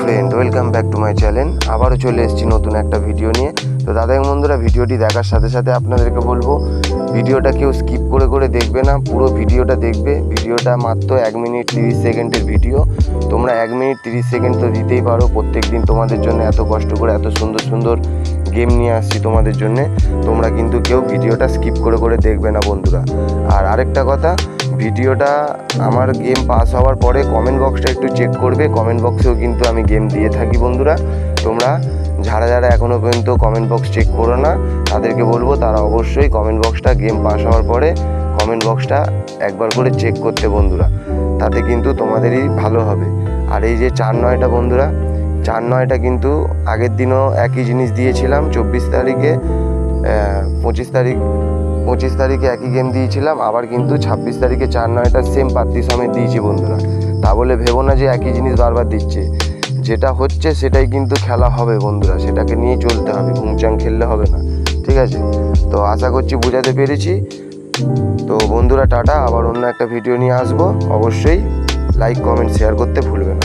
Friend, welcome back to my channel. আবারও চলে এসেছি নতুন একটা ভিডিও নিয়ে। তো দাদা বন্ধুরা, ভিডিওটি দেখার সাথে সাথে আপনাদেরকে বলবো, ভিডিওটা কেউ স্কিপ করে দেখবে না, পুরো ভিডিওটা দেখবে। ভিডিওটা মাত্র 1 মিনিট 30 সেকেন্ডের ভিডিও। তোমরা 1 মিনিট 30 সেকেন্ড তো দিতেই পারো। প্রত্যেক দিন তোমাদের জন্য এত কষ্ট করে এত সুন্দর সুন্দর গেম নিয়ে আসছি তোমাদের জন্যে। তোমরা কিন্তু কেউ ভিডিওটা স্কিপ করে দেখবে না বন্ধুরা। আর আরেকটা কথা, ভিডিওটা আমার গেম পাস হওয়ার পরে কমেন্ট বক্সটা একটু চেক করবে। কমেন্ট বক্সেও কিন্তু আমি গেম দিয়ে থাকি বন্ধুরা। তোমরা যারা এখনও পর্যন্ত কমেন্ট বক্স চেক করো না, তাদেরকে বলবো তারা অবশ্যই কমেন্ট বক্সটা গেম পাস হওয়ার পরে কমেন্ট বক্সটা একবার করে চেক করতে বন্ধুরা। তাতে কিন্তু তোমাদেরই ভালো হবে। আর এই যে 4-9টা বন্ধুরা, 4-9টা কিন্তু আগের দিনও একই জিনিস দিয়েছিলাম। 24 তারিখে 25 তারিখে একই গেম দিয়েছিলাম। আবার কিন্তু 26 তারিখে 4-9টা সেম পাত্রী সমেত দিয়েছি বন্ধুরা। তা বলে ভেবো না যে একই জিনিস বারবার দিচ্ছে। যেটা হচ্ছে সেটাই কিন্তু খেলা হবে বন্ধুরা, সেটাকে নিয়েই চলতে হবে, ঘুমচাং খেললে হবে না, ঠিক আছে? তো আশা করছি বোঝাতে পেরেছি। তো বন্ধুরা টাটা, আবার অন্য একটা ভিডিও নিয়ে আসবো। অবশ্যই লাইক কমেন্ট শেয়ার করতে ভুলবে না।